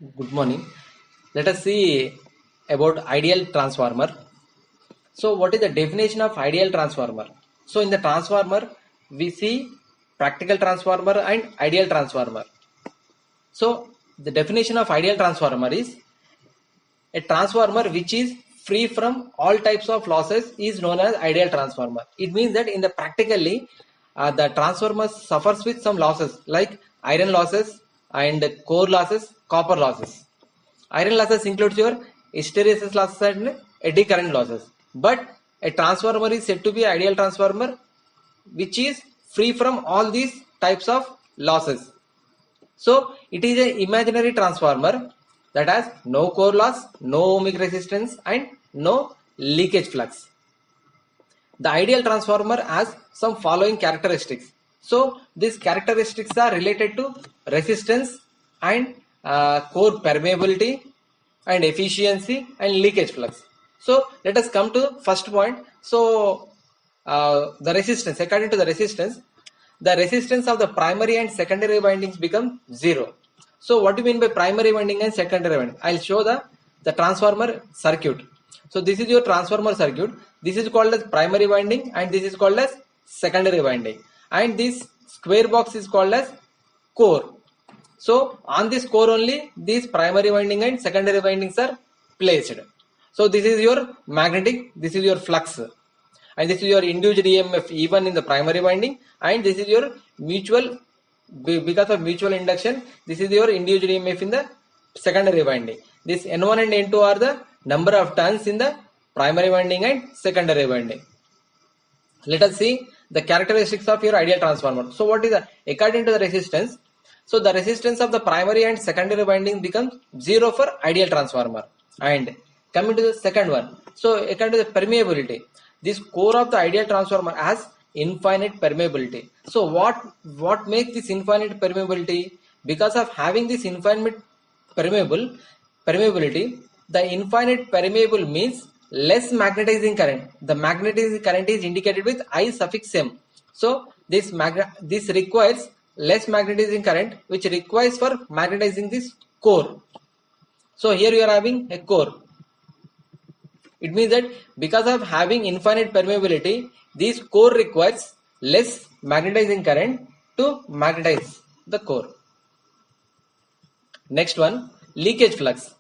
Good morning. Let us see about ideal transformer. So, what is the definition of ideal transformer? So, in the transformer, we see practical transformer and ideal transformer. So, the definition of ideal transformer is a transformer which is free from all types of losses is known as ideal transformer. It means that in the practically, the transformer suffers with some losses like iron losses and core losses, copper losses. Iron losses includes your hysteresis losses and eddy current losses. But a transformer is said to be ideal transformer which is free from all these types of losses. So it is an imaginary transformer that has no core loss, no ohmic resistance and no leakage flux. The ideal transformer has some following characteristics. So these characteristics are related to resistance and core permeability and efficiency and leakage flux. So let us come to first point. So the resistance, according to the resistance of the primary and secondary windings become zero. So what do you mean by primary winding and secondary winding? I'll show the transformer circuit. So this is your transformer circuit. This is called as primary winding and this is called as secondary winding. And this square box is called as core. So on this core only these primary winding and secondary windings are placed. So this is your magnetic, this is your flux, and this is your induced EMF even in the primary winding, and this is your mutual, because of mutual induction, this is your induced EMF in the secondary winding. This N1 and N2 are the number of turns in the primary winding and secondary winding. Let us see the characteristics of your ideal transformer. So what is the, according to the resistance, so the resistance of the primary and secondary winding becomes zero for ideal transformer. And coming to the second one, so according to the permeability, this core of the ideal transformer has infinite permeability. So what makes this infinite permeability? Because of having this infinite permeability, the infinite permeable means less magnetizing current. The magnetizing current is indicated with I suffix m. So this requires less magnetizing current, which requires for magnetizing this core. So here you are having a core. It means that because of having infinite permeability, this core requires less magnetizing current to magnetize the core. Next one, leakage flux.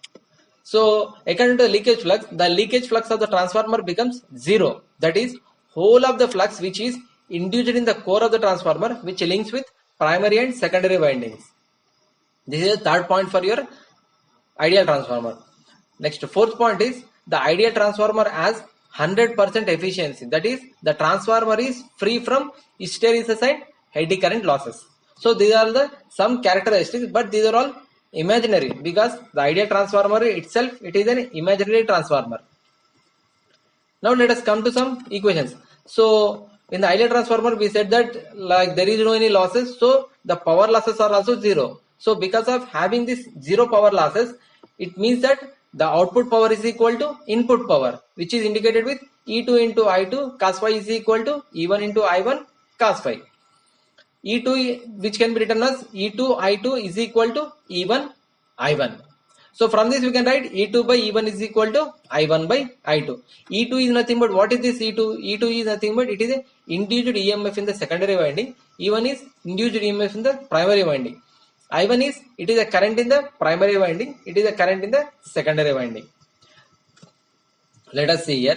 So according to the leakage flux of the transformer becomes zero. That is, whole of the flux which is induced in the core of the transformer, which links with primary and secondary windings. This is the third point for your ideal transformer. Next, fourth point is the ideal transformer has 100% efficiency. That is, the transformer is free from hysteresis and eddy current losses. So these are the some characteristics, but these are all imaginary because the ideal transformer itself, it is an imaginary transformer. Now let us come to some equations. So in the ideal transformer we said that like there is no any losses, so the power losses are also zero. So because of having this zero power losses, it means that the output power is equal to input power, which is indicated with E2 into I2 cos phi is equal to E1 into I1 cos phi. E2 which can be written as E2 I2 is equal to E1 I1. So from this we can write E2 by E1 is equal to I1 by I2. E2 is nothing but what is this E2? E2 is nothing but it is a induced EMF in the secondary winding. E1 is induced EMF in the primary winding. I1 is, it is a current in the primary winding. It is a current in the secondary winding. Let us see here.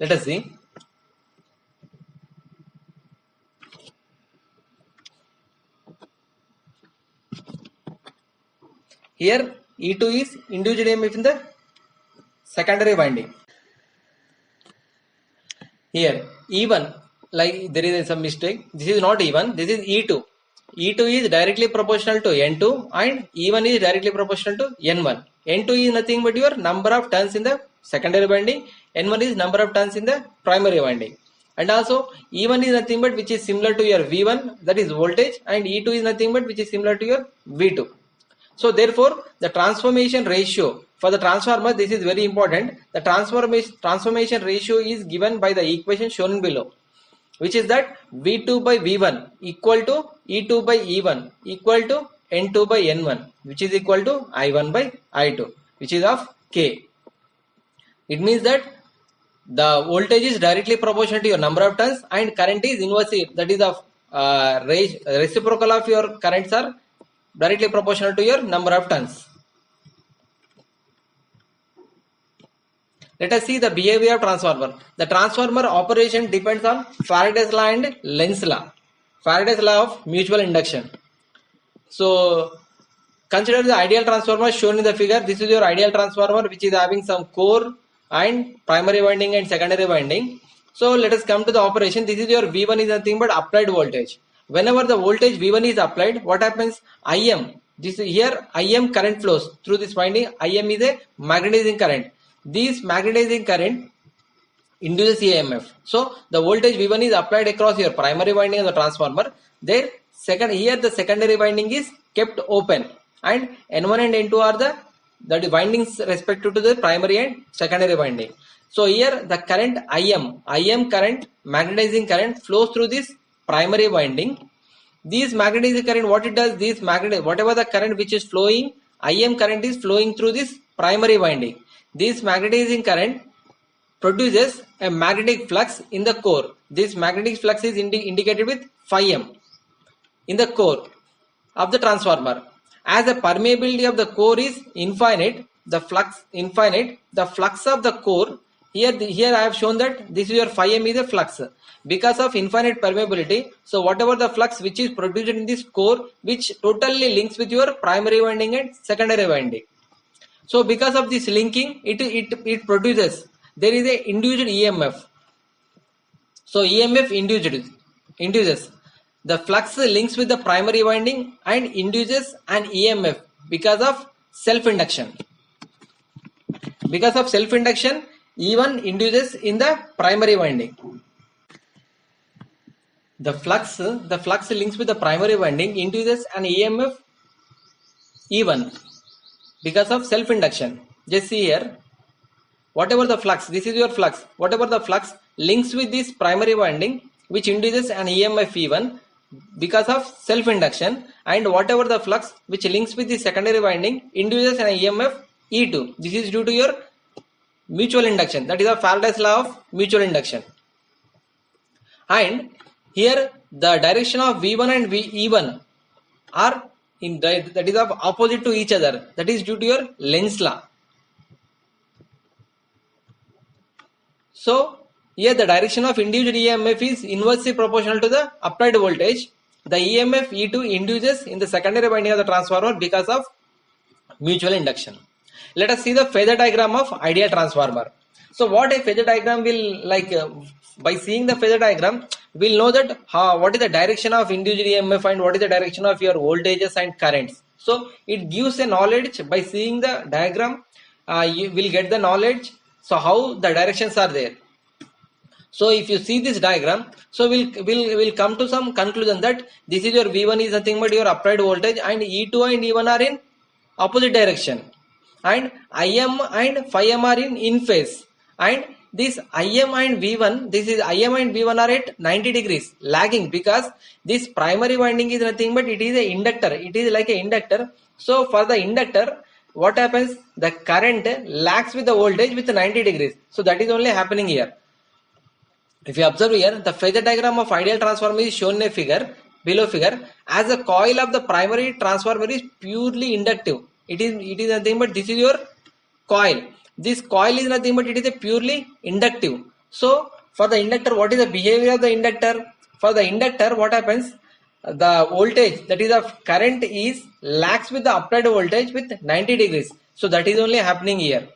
Let us see. Here E2 is induced EMF in the secondary winding. Here E1, like there is some mistake. This is not E1, this is E2. E2 is directly proportional to N2 and E1 is directly proportional to N1. N2 is nothing but your number of turns in the secondary winding. N1 is number of turns in the primary winding. And also E1 is nothing but which is similar to your V1, that is voltage, and E2 is nothing but which is similar to your V2. So therefore, the transformation ratio for the transformer, this is very important. The transformation ratio is given by the equation shown below, which is that V2 by V1 equal to E2 by E1 equal to N2 by N1, which is equal to I1 by I2, which is of K. It means that the voltage is directly proportional to your number of turns and current is inversely, that is of reciprocal of your currents are directly proportional to your number of turns. Let us see the behavior of transformer. The transformer operation depends on Faraday's law and Lenz's law. Faraday's law of mutual induction. So consider the ideal transformer shown in the figure. This is your ideal transformer which is having some core and primary winding and secondary winding. So let us come to the operation. This is your V1 is nothing but applied voltage. Whenever the voltage V1 is applied, what happens? IM. This here IM current flows through this winding. IM is a magnetizing current. This magnetizing current induces EMF. So the voltage V1 is applied across your primary winding of the transformer. Here the secondary winding is kept open, and N1 and N2 are the windings respective to the primary and secondary winding. So here the current IM current, magnetizing current flows through this primary winding. This magnetizing current, what it does, whatever the current which is flowing, IM current is flowing through this primary winding. This magnetizing current produces a magnetic flux in the core. This magnetic flux is indicated with phi m in the core of the transformer. As the permeability of the core is infinite, the flux of the core, here I have shown that this is your phi m is a flux. Because of infinite permeability, so whatever the flux which is produced in this core, which totally links with your primary winding and secondary winding. So because of this linking, it produces, there is a induced EMF. So EMF induces. The flux links with the primary winding and induces an EMF because of self-induction. Because of self-induction, E1 induces in the primary winding. The flux links with the primary winding induces an EMF E1 because of self-induction. Just see here, whatever the flux, this is your flux, whatever the flux links with this primary winding, which induces an EMF E1 because of self-induction, and whatever the flux which links with the secondary winding induces an EMF E2. This is due to your mutual induction, that is a Faraday's law of mutual induction. And here the direction of V1 and E1 are that is of opposite to each other, that is due to your Lenz's law. So here the direction of induced EMF is inversely proportional to the applied voltage. The EMF E2 induces in the secondary winding of the transformer because of mutual induction. Let us see the phasor diagram of ideal transformer. So what a phasor diagram will like, by seeing the phasor diagram, we'll know that what is the direction of induced EMF and what is the direction of your voltages and currents. So it gives a knowledge. By seeing the diagram, you will get the knowledge. So how the directions are there. So if you see this diagram, so we'll come to some conclusion that this is your V1 is nothing but your applied voltage, and E2 and E1 are in opposite direction, and IM and phi m are in phase, and this IM and V1 are at 90 degrees lagging, because this primary winding is nothing but it is a inductor. It is like an inductor. So for the inductor, what happens? The current lags with the voltage with 90 degrees. So that is only happening here. If you observe here, the phasor diagram of ideal transformer is shown in a figure, below figure, as the coil of the primary transformer is purely inductive. It is nothing but this is your coil. This coil is nothing but it is a purely inductive. So for the inductor, what is the behavior of the inductor? For the inductor, what happens? The voltage, that is of current, is lags with the applied voltage with 90 degrees. So that is only happening here.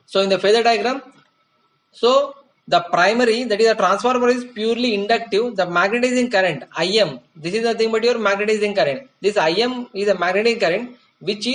So in the phasor diagram, so the primary, that is the transformer, is purely inductive. The magnetizing current IM, this is nothing but your magnetizing current. This IM is a magnetic current which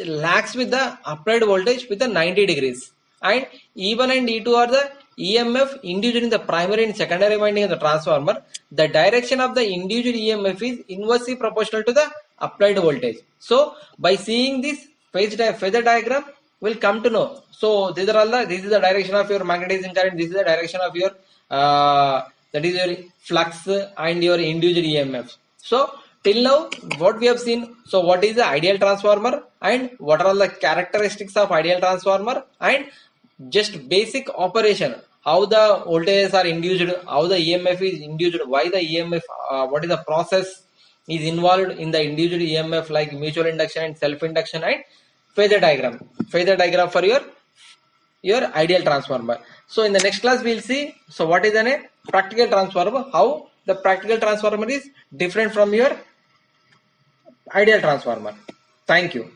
lags with the applied voltage with the 90 degrees. And E1 and E2 are the EMF induced in the primary and secondary winding of the transformer. The direction of the induced EMF is inversely proportional to the applied voltage. So by seeing this phasor diagram, we'll come to know. So these are all this is the direction of your magnetizing current. This is the direction of your that is your flux and your induced EMF. So till now what we have seen, so what is the ideal transformer and what are all the characteristics of ideal transformer and just basic operation, how the voltages are induced, how the EMF is induced, why the EMF, what is the process is involved in the induced EMF like mutual induction and self induction, and phasor diagram for your ideal transformer. So in the next class we'll see, so what is a practical transformer, how the practical transformer is different from your ideal transformer. Thank you.